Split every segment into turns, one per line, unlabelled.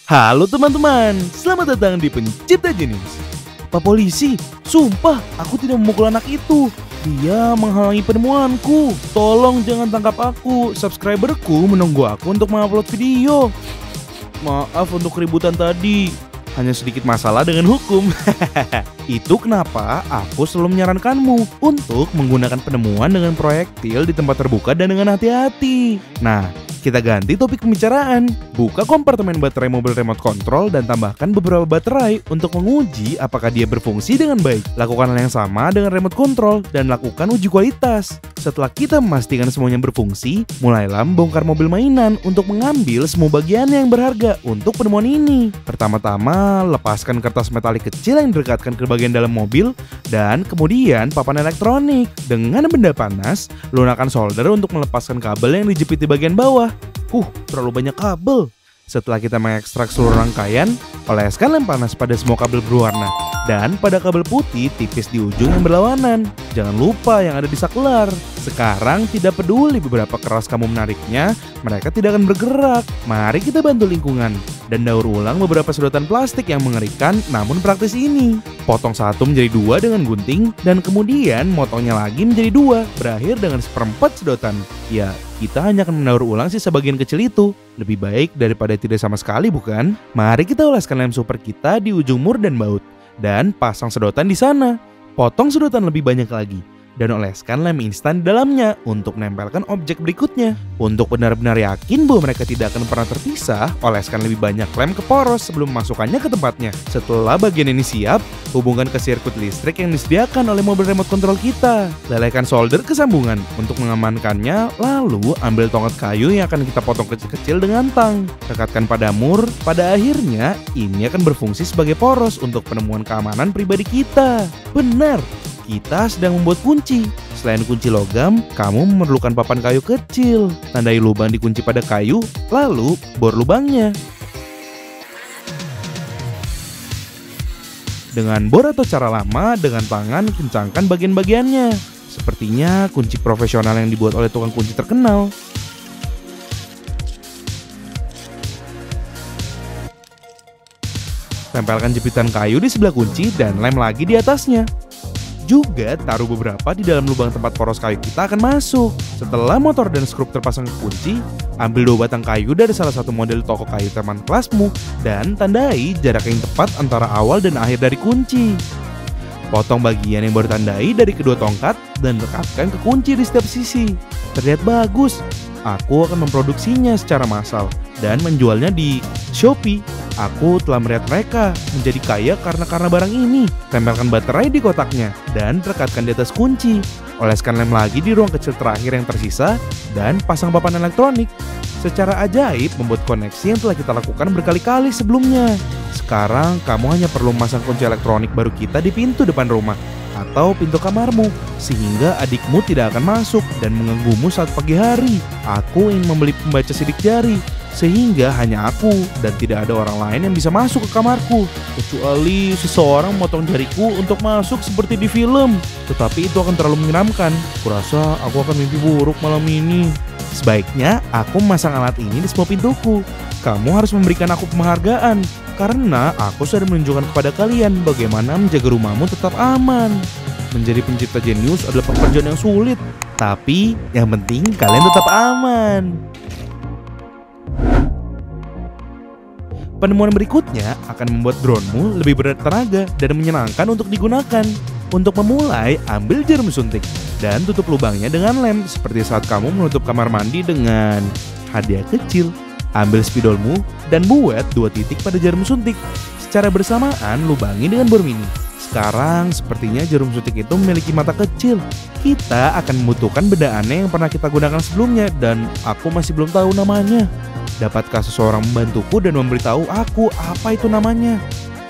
Halo teman-teman, selamat datang di Pencipta Jenius. Pak polisi, sumpah aku tidak memukul anak itu. Dia menghalangi penemuanku. Tolong jangan tangkap aku. Subscriberku menunggu aku untuk mengupload video. Maaf untuk keributan tadi. Hanya sedikit masalah dengan hukum. Itu kenapa aku selalu menyarankanmu untuk menggunakan penemuan dengan proyektil di tempat terbuka dan dengan hati-hati. Nah, kita ganti topik pembicaraan. Buka kompartemen baterai mobil remote control dan tambahkan beberapa baterai untuk menguji apakah dia berfungsi dengan baik. Lakukan hal yang sama dengan remote control dan lakukan uji kualitas. Setelah kita memastikan semuanya berfungsi, mulailah membongkar mobil mainan untuk mengambil semua bagian yang berharga untuk penemuan ini. Pertama-tama, lepaskan kertas metalik kecil yang direkatkan ke bagian dalam mobil dan kemudian papan elektronik. Dengan benda panas, lunakan solder untuk melepaskan kabel yang dijepit di bagian bawah. Terlalu banyak kabel. Setelah kita mengekstrak seluruh rangkaian, oleskan lem panas pada semua kabel berwarna dan pada kabel putih tipis di ujung yang berlawanan. Jangan lupa yang ada di saklar. Sekarang tidak peduli beberapa keras kamu menariknya, mereka tidak akan bergerak. Mari kita bantu lingkungan dan daur ulang beberapa sedotan plastik yang mengerikan namun praktis ini. Potong satu menjadi dua dengan gunting dan kemudian motongnya lagi menjadi dua, berakhir dengan seperempat sedotan. Ya, kita hanya akan mendaur ulang sisa bagian kecil itu. Lebih baik daripada tidak sama sekali, bukan? Mari kita oleskan lem super kita di ujung mur dan baut dan pasang sedotan di sana. Potong sedotan lebih banyak lagi dan oleskan lem instan di dalamnya untuk menempelkan objek berikutnya. Untuk benar-benar yakin bahwa mereka tidak akan pernah terpisah, oleskan lebih banyak lem ke poros sebelum memasukkannya ke tempatnya. Setelah bagian ini siap, hubungkan ke sirkuit listrik yang disediakan oleh mobil remote control kita. Lelehkan solder ke sambungan untuk mengamankannya, lalu ambil tongkat kayu yang akan kita potong kecil-kecil dengan tang. Rekatkan pada mur, pada akhirnya ini akan berfungsi sebagai poros untuk penemuan keamanan pribadi kita. Benar! Kita sedang membuat kunci. Selain kunci logam, kamu memerlukan papan kayu kecil. Tandai lubang di kunci pada kayu, lalu bor lubangnya. Dengan bor atau cara lama, dengan tangan kencangkan bagian-bagiannya. Sepertinya kunci profesional yang dibuat oleh tukang kunci terkenal. Tempelkan jepitan kayu di sebelah kunci dan lem lagi di atasnya. Juga taruh beberapa di dalam lubang tempat poros kayu kita akan masuk. Setelah motor dan skrup terpasang ke kunci, ambil 2 batang kayu dari salah satu model toko kayu teman kelasmu dan tandai jarak yang tepat antara awal dan akhir dari kunci. Potong bagian yang baru tandai dari kedua tongkat dan rekatkan ke kunci di setiap sisi. Terlihat bagus. Aku akan memproduksinya secara massal dan menjualnya di Shopee. Aku telah melihat mereka menjadi kaya karena barang ini. Tempelkan baterai di kotaknya dan rekatkan di atas kunci. Oleskan lem lagi di ruang kecil terakhir yang tersisa dan pasang papan elektronik. Secara ajaib membuat koneksi yang telah kita lakukan berkali-kali sebelumnya. Sekarang kamu hanya perlu memasang kunci elektronik baru kita di pintu depan rumah atau pintu kamarmu, sehingga adikmu tidak akan masuk dan mengganggumu saat pagi hari. Aku ingin membeli pembaca sidik jari, sehingga hanya aku dan tidak ada orang lain yang bisa masuk ke kamarku, kecuali seseorang memotong jariku untuk masuk seperti di film. Tetapi itu akan terlalu menyeramkan. Kurasa aku akan mimpi buruk malam ini. Sebaiknya aku memasang alat ini di semua pintuku. Kamu harus memberikan aku penghargaan karena aku sudah menunjukkan kepada kalian bagaimana menjaga rumahmu tetap aman. Menjadi pencipta jenius adalah pekerjaan yang sulit, tapi yang penting kalian tetap aman. Penemuan berikutnya akan membuat drone-mu lebih bertenaga dan menyenangkan untuk digunakan. Untuk memulai, ambil jarum suntik dan tutup lubangnya dengan lem seperti saat kamu menutup kamar mandi dengan hadiah kecil. Ambil spidolmu dan buat 2 titik pada jarum suntik. Secara bersamaan, lubangi dengan bor mini. Sekarang, sepertinya jarum suntik itu memiliki mata kecil. Kita akan membutuhkan benda aneh yang pernah kita gunakan sebelumnya dan aku masih belum tahu namanya. Dapatkah seseorang membantuku dan memberitahu aku apa itu namanya?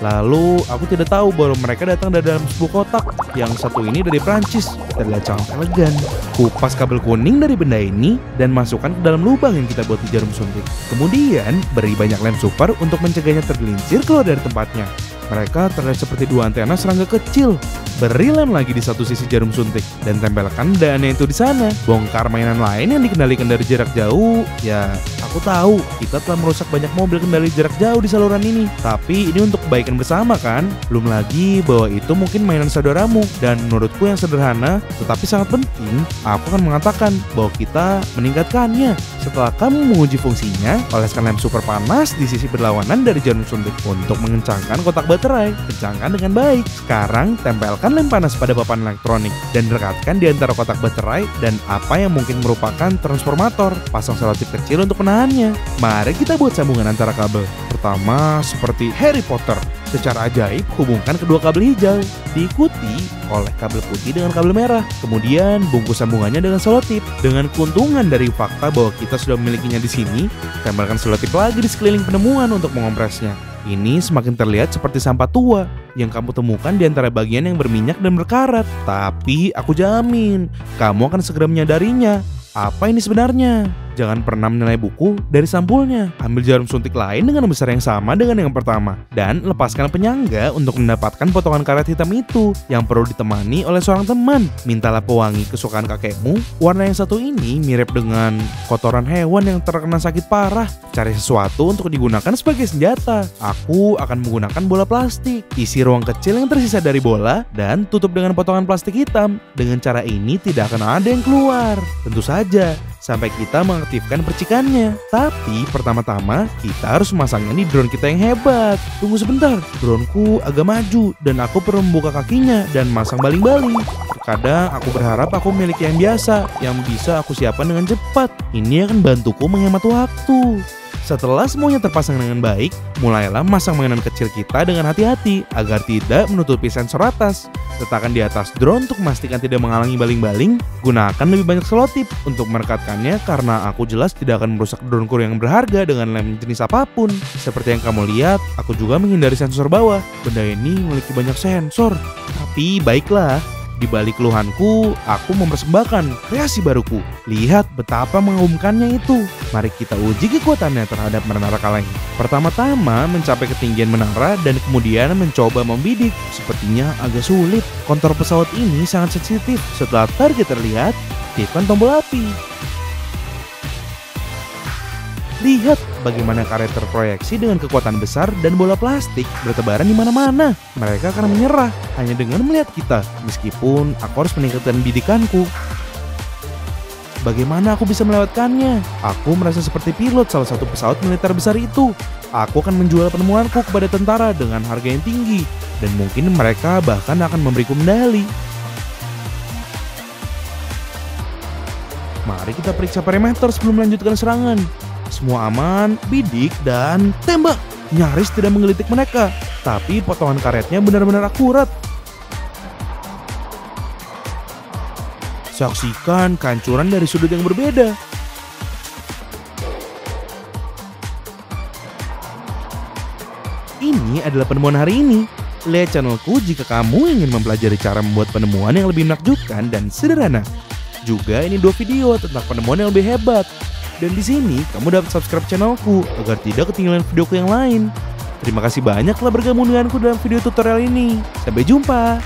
Lalu aku tidak tahu bahwa mereka datang dari dalam sebuah kotak. Yang satu ini dari Prancis, terlihat sangat elegan. Kupas kabel kuning dari benda ini dan masukkan ke dalam lubang yang kita buat di jarum suntik. Kemudian beri banyak lem super untuk mencegahnya tergelincir keluar dari tempatnya. Mereka terlihat seperti 2 antena serangga kecil. Beri lem lagi di satu sisi jarum suntik dan tempelkan dannya itu di sana. Bongkar mainan lain yang dikendalikan dari jarak jauh. Ya, aku tahu kita telah merusak banyak mobil kendali jarak jauh di saluran ini. Tapi ini untuk kebaikan bersama kan? Belum lagi bahwa itu mungkin mainan saudaramu. Dan menurutku yang sederhana tetapi sangat penting, aku akan mengatakan bahwa kita meningkatkannya. Setelah kamu menguji fungsinya, oleskan lem super panas di sisi berlawanan dari jarum suntik untuk mengencangkan kotak baterai. Kencangkan dengan baik. Sekarang tempelkan lem panas pada papan elektronik dan rekatkan di antara kotak baterai dan apa yang mungkin merupakan transformator. Pasang selotip kecil untuk menahannya. Mari kita buat sambungan antara kabel. Pertama, seperti Harry Potter. Secara ajaib, hubungkan kedua kabel hijau. Diikuti oleh kabel putih dengan kabel merah. Kemudian, bungkus sambungannya dengan selotip. Dengan keuntungan dari fakta bahwa kita sudah memilikinya di sini, tempelkan selotip lagi di sekeliling penemuan untuk mengompresnya. Ini semakin terlihat seperti sampah tua yang kamu temukan di antara bagian yang berminyak dan berkarat. Tapi aku jamin, kamu akan segera menyadarinya. Apa ini sebenarnya? Jangan pernah menilai buku dari sampulnya. Ambil jarum suntik lain dengan besar yang sama dengan yang pertama. Dan lepaskan penyangga untuk mendapatkan potongan karet hitam itu yang perlu ditemani oleh seorang teman. Mintalah pewangi kesukaan kakekmu. Warna yang satu ini mirip dengan kotoran hewan yang terkena sakit parah. Cari sesuatu untuk digunakan sebagai senjata. Aku akan menggunakan bola plastik. Isi ruang kecil yang tersisa dari bola dan tutup dengan potongan plastik hitam. Dengan cara ini tidak akan ada yang keluar. Tentu saja sampai kita mengaktifkan percikannya. Tapi pertama-tama kita harus memasangnya di drone kita yang hebat. Tunggu sebentar, droneku agak maju dan aku perlu membuka kakinya dan masang baling-baling. Terkadang aku berharap aku memiliki yang biasa yang bisa aku siapkan dengan cepat. Ini akan bantuku menghemat waktu. Setelah semuanya terpasang dengan baik, mulailah masang mainan kecil kita dengan hati-hati agar tidak menutupi sensor atas. Letakkan di atas drone untuk memastikan tidak menghalangi baling-baling. Gunakan lebih banyak selotip untuk merekatkannya karena aku jelas tidak akan merusak droneku yang berharga dengan lem jenis apapun. Seperti yang kamu lihat, aku juga menghindari sensor bawah. Benda ini memiliki banyak sensor. Tapi baiklah. Di balik keluhanku, aku mempersembahkan kreasi baruku. Lihat betapa mengagumkannya itu. Mari kita uji kekuatannya terhadap menara kaleng. Pertama-tama mencapai ketinggian menara dan kemudian mencoba membidik. Sepertinya agak sulit. Kontur pesawat ini sangat sensitif. Setelah target terlihat, aktifkan tombol api. Lihat bagaimana karet terproyeksi dengan kekuatan besar dan bola plastik bertebaran di mana-mana. Mereka akan menyerah hanya dengan melihat kita, meskipun aku harus meningkatkan bidikanku. Bagaimana aku bisa melewatkannya? Aku merasa seperti pilot salah satu pesawat militer besar itu. Aku akan menjual penemuanku kepada tentara dengan harga yang tinggi, dan mungkin mereka bahkan akan memberiku medali. Mari kita periksa perimeter sebelum melanjutkan serangan. Semua aman, bidik, dan tembak. Nyaris tidak menggelitik mereka, tapi potongan karetnya benar-benar akurat. Saksikan kehancuran dari sudut yang berbeda. Ini adalah penemuan hari ini. Lihat channelku jika kamu ingin mempelajari cara membuat penemuan yang lebih menakjubkan dan sederhana. Juga ini 2 video tentang penemuan yang lebih hebat. Dan di sini kamu dapat subscribe channelku agar tidak ketinggalan videoku yang lain. Terima kasih banyak telah bergabung denganku dalam video tutorial ini. Sampai jumpa.